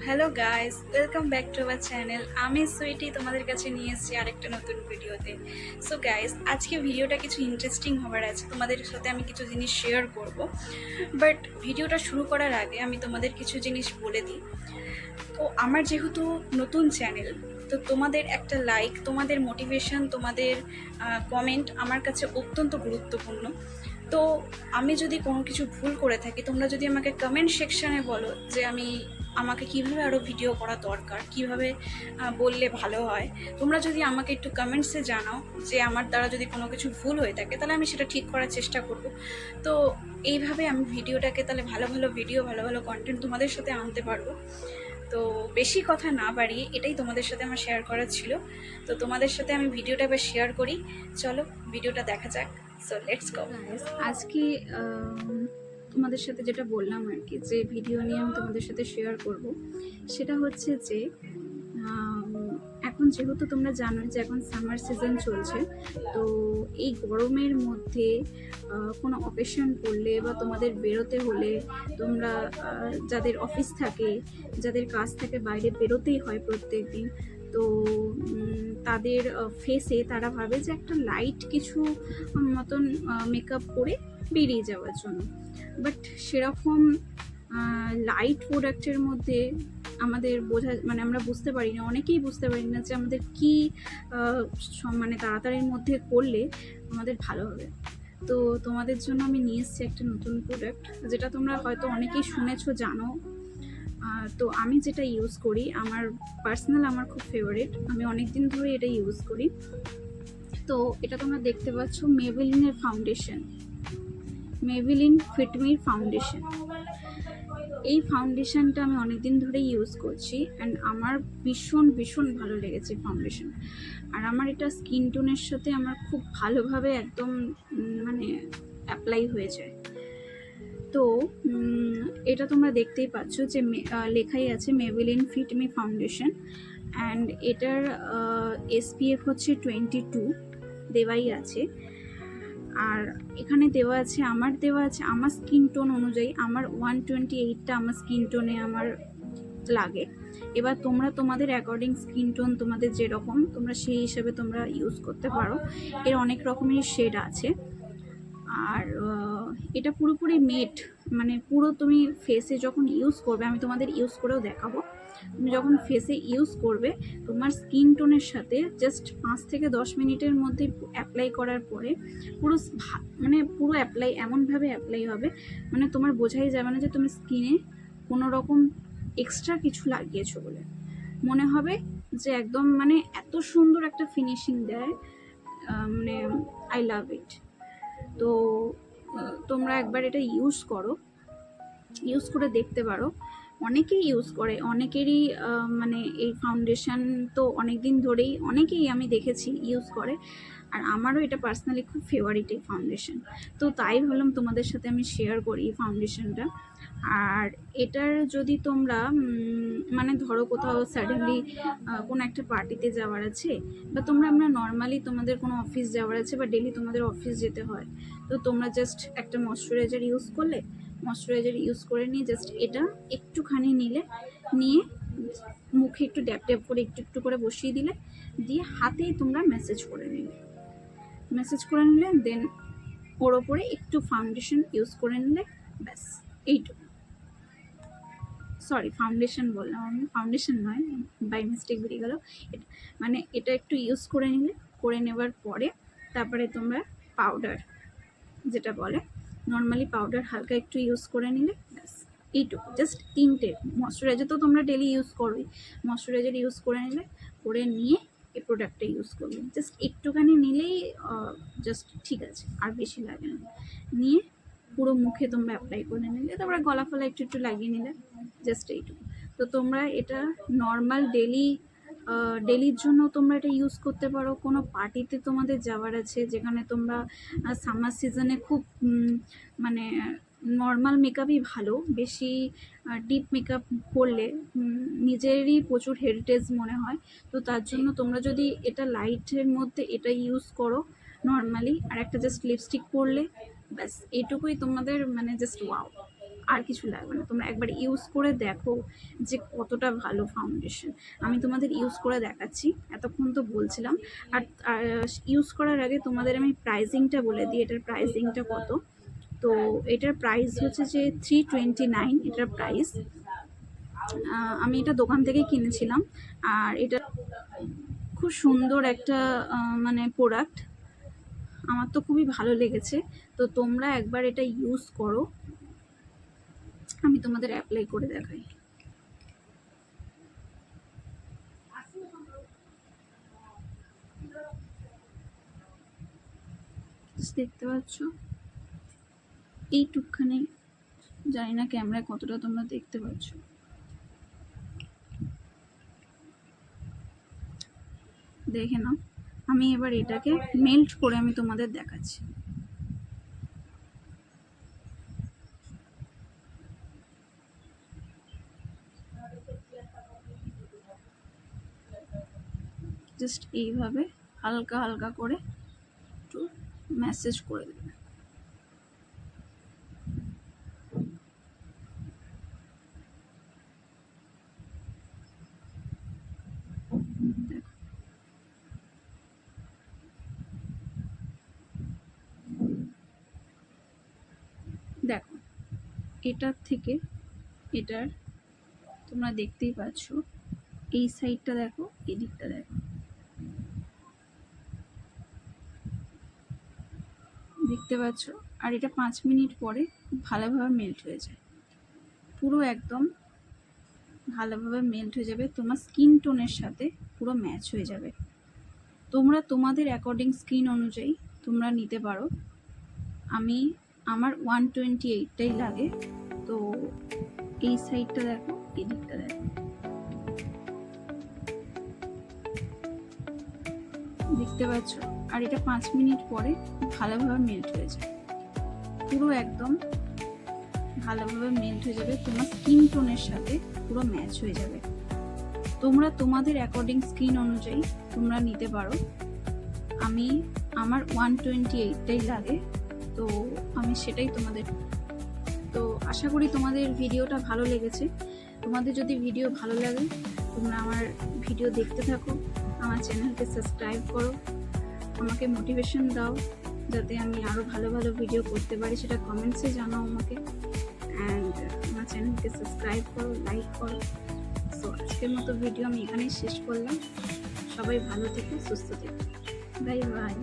Hello guys, welcome back to our channel. আমি সুইটি তোমাদের কাছে নিয়ে এসেছি আরেকটা নতুন ভিডিওতে। সো গাইস, আজকে ভিডিওটা কিছু ইন্টারেস্টিং হবার আছে, তোমাদের সাথে আমি কিছু জিনিস শেয়ার করব। বাট ভিডিওটা শুরু করার আগে আমি তোমাদের কিছু জিনিস বলে দিই। তো আমার যেহেতু নতুন চ্যানেল, তো তোমাদের একটা লাইক, তোমাদের মোটিভেশন, তোমাদের কমেন্ট আমার কাছে অত্যন্ত গুরুত্বপূর্ণ। তো আমি যদি কোনো কিছু ভুল করে থাকি, তোমরা যদি আমাকে কমেন্ট সেকশানে বলো যে আমাকে কীভাবে আরও ভিডিও করা দরকার, কীভাবে বললে ভালো হয়, তোমরা যদি আমাকে একটু কমেন্টসে জানাও যে আমার দ্বারা যদি কোনো কিছু ভুল হয়ে থাকে, তাহলে আমি সেটা ঠিক করার চেষ্টা করব। তো এইভাবে আমি ভিডিওটাকে তাহলে ভালো ভালো ভিডিও, ভালো ভালো কন্টেন্ট তোমাদের সাথে আনতে পারবো। তো বেশি কথা না বাড়িয়ে এটাই তোমাদের সাথে আমার শেয়ার করার ছিল। তো তোমাদের সাথে আমি ভিডিওটা এবার শেয়ার করি। চলো ভিডিওটা দেখা যাক। So let's go. আজকে তোমাদের সাথে যেটা বললাম আর কি, যে ভিডিও নিয়ে আমি তোমাদের সাথে শেয়ার করব, সেটা হচ্ছে যে এখন যেহেতু তোমরা জানো যে এখন সামার সিজন চলছে, তো এই গরমের মধ্যে কোনো অকেশন করলে বা তোমাদের বেরোতে হলে, তোমরা যাদের অফিস থাকে, যাদের কাজ থাকে, বাইরে বেরোতেই হয় প্রত্যেক দিন, তো তাদের ফেসে তারা ভাবে যে একটা লাইট কিছু মতন মেকআপ করে বেরিয়ে যাওয়ার জন্য। বাট সেরকম লাইট প্রোডাক্টের মধ্যে আমাদের মানে আমরা বুঝতে পারি না, অনেকেই বুঝতে পারি না যে আমাদের কি মানে তাড়াতাড়ির মধ্যে করলে আমাদের ভালো হবে। তো তোমাদের জন্য আমি নিয়ে এসেছি একটা নতুন প্রোডাক্ট, যেটা তোমরা হয়তো অনেকেই শুনেছো, জানো। তো আমি যেটা ইউজ করি, আমার পার্সোনাল, আমার খুব ফেভারিট, আমি অনেক দিন ধরে এটা ইউজ করি। তো এটা তোমরা দেখতে পাচ্ছ, মেবেলিনের ফাউন্ডেশন, মেবেলিন ফিটমির ফাউন্ডেশন। এই ফাউন্ডেশনটা আমি অনেক দিন ধরে ইউজ করছি অ্যান্ড আমার ভীষণ ভীষণ ভালো লেগেছে ফাউন্ডেশন। আর আমার এটা স্কিন টোনের সাথে আমার খুব ভালোভাবে একদম মানে অ্যাপ্লাই হয়ে যায়। তো এটা তোমরা দেখতেই পাচ্ছ যে লেখাই আছে মেবেলিন ফিট মি ফাউন্ডেশন, অ্যান্ড এটার SPF হচ্ছে 22 দেওয়াই আছে। আর এখানে দেওয়া আছে, আমার স্কিন টোন অনুযায়ী আমার 128টা আমার স্কিন টোনে আমার লাগে। এবার তোমরা তোমাদের অ্যাকর্ডিং স্কিন টোন, তোমাদের যেরকম, তোমরা সেই হিসাবে তোমরা ইউজ করতে পারো। এর অনেক রকমের শেড আছে। আর এটা পুরোপুরি মেট, মানে পুরো তুমি ফেসে যখন ইউজ করবে, আমি তোমাদের ইউজ করেও দেখাবো, তুমি যখন ফেসে ইউজ করবে, তোমার স্কিন টোনের সাথে জাস্ট 5 থেকে 10 মিনিটের মধ্যে অ্যাপ্লাই করার পরে পুরো মানে পুরো অ্যাপ্লাই এমনভাবে অ্যাপ্লাই হবে, মানে তোমার বোঝাই যাবে না যে তুমি স্কিনে কোনো রকম এক্সট্রা কিছু লাগিয়েছো বলে। মনে হবে যে একদম মানে এত সুন্দর একটা ফিনিশিং দেয়, মানে আই লাভ ইট। তো তোমরা একবার এটা ইউজ করো, ইউজ করে দেখতে পারো। অনেকেই ইউজ করে, অনেকেরই মানে এই ফাউন্ডেশন তো অনেক দিন ধরেই অনেকেই আমি দেখেছি ইউজ করে, আর আমারও এটা পার্সোনালি খুব ফেভারিট এই ফাউন্ডেশন। তো তাই ভাবলাম তোমাদের সাথে আমি শেয়ার করি এই ফাউন্ডেশনটা। আর এটার যদি তোমরা মানে ধরো কোথাও সাডেনলি কোনো একটা পার্টিতে যাওয়ার আছে, বা আমরা নর্মালি তোমাদের কোনো অফিস যাওয়ার আছে, বা ডেলি তোমাদের অফিস যেতে হয়, তো তোমরা জাস্ট একটা ময়শ্চারাইজার ইউজ করলে, ময়শ্চারাইজার ইউজ করে নিয়ে জাস্ট এটা একটুখানি নিয়ে মুখে একটু ড্যাপ ড্যাপ করে একটু একটু করে বসিয়ে দিলে, দিয়ে হাতেই তোমরা ম্যাসেজ করে নিলে দেন ওর ওপরে একটু ফাউন্ডেশন ইউজ করে নিলে, ব্যাস এইটুকু। সরি, ফাউন্ডেশন বললাম আমি, ফাউন্ডেশন নয়, বাই মিস্টেক বেরিয়ে গেল। মানে এটা একটু ইউজ করে নেওয়ার পরে তারপরে তোমরা পাউডার, যেটা বলে নর্মালি পাউডার, হালকা একটু ইউজ করে নিলে, ব্যাস এইটুকু। জাস্ট 3টে ময়শ্চারাইজার তো তোমরা ডেলি ইউজ করোই, ময়শ্চারাইজার ইউজ করে নিয়ে এই প্রোডাক্টটা ইউজ করবে, জাস্ট একটুখানি নিলেই জাস্ট ঠিক আছে, আর বেশি লাগে না। নিয়ে পুরো মুখে তোমরা অ্যাপ্লাই করে নিলে, তারপরে গলা ফলা একটু একটু লাগিয়ে নিলে, জাস্ট এইটুকু। তো তোমরা এটা নর্মাল ডেলির জন্য তোমরা এটা ইউজ করতে পারো। কোনো পার্টিতে তোমাদের যাওয়ার আছে, যেখানে তোমরা সামার সিজনে খুব মানে নর্মাল মেকআপই ভালো, বেশি ডিপ মেকআপ করলে নিজেরই প্রচুর হেরিটেজ মনে হয়। তো তার জন্য তোমরা যদি এটা লাইটের মধ্যে এটা ইউজ করো নর্মালি, আর একটা জাস্ট লিপস্টিক পরলে, ব্যাস এইটুকুই তোমাদের, মানে জাস্ট ওয়াও। আর কিছু লাগবে না। তোমরা একবার ইউজ করে দেখো যে কতটা ভালো ফাউন্ডেশন। আমি তোমাদের ইউজ করে দেখাচ্ছি, এতক্ষণ তো বলছিলাম। আর ইউজ করার আগে তোমাদের আমি প্রাইসিংটা বলে দিই, এটার প্রাইসিংটা কত। তো এটার প্রাইস হচ্ছে যে 329 এটার প্রাইস। আমি এটা দোকান থেকে কিনেছিলাম। আর এটা খুব সুন্দর একটা মানে প্রোডাক্ট, আমার তো খুবই ভালো লেগেছে। তো তোমরা একবার এটা ইউজ করো, আমি তোমাদের অ্যাপ্লাই করে দেখাই। দেখতে পাচ্ছ এইটুকখানি, জানি না ক্যামেরায় কতটা তোমরা দেখতে পাচ্ছ। দেখে নাও, আমি এবার এটাকে মেল্ট করে আমি তোমাদের দেখাচ্ছি। জাস্ট এইভাবে হালকা হালকা করে একটু ম্যাসেজ করে দেবে। দেখো এটার থেকে এটার তোমরা দেখতেই পাচ্ছ, এই সাইডটা দেখো, এই দিকটা দেখো, দেখতে পাচ্ছ। আর এটা 5 মিনিট পরে খুব ভালোভাবে মেল্ট হয়ে যায়, পুরো একদম ভালোভাবে মেল্ট হয়ে যাবে, তোমার স্কিন টোনের সাথে পুরো ম্যাচ হয়ে যাবে। তোমরা তোমাদের অ্যাকর্ডিং স্কিন অনুযায়ী তোমরা নিতে পারো। আমার 128টাই লাগে। তো এই সাইডটা দেখো, এই দিকটা দেখো, দেখতে পাচ্ছ। আর এটা 5 মিনিট পরে ভালোভাবে মেল্ট হয়ে যায়, পুরো একদম ভালোভাবে মেল্ট হয়ে যাবে, তোমার স্কিন টোনের সাথে পুরো ম্যাচ হয়ে যাবে। তোমরা তোমাদের অ্যাকর্ডিং স্কিন অনুযায়ী তোমরা নিতে পারো। আমার 128টাই লাগে, তো আমি সেটাই তোমাদের। তো আশা করি তোমাদের ভিডিওটা ভালো লেগেছে। তোমাদের যদি ভিডিও ভালো লাগে তোমরা আমার ভিডিও দেখতে থাকো, আমার চ্যানেলকে সাবস্ক্রাইব করো, আমাকে মোটিভেশন দাও যাতে আমি আরও ভালো ভালো ভিডিও করতে পারি, সেটা কমেন্টসে জানাও আমাকে। অ্যান্ড আমার চ্যানেলকে সাবস্ক্রাইব করো, লাইক করো। সো আজকের মতো ভিডিও আমি এখানেই শেষ করলাম। সবাই ভালো থেকো, সুস্থ থেকো, বাই বাই।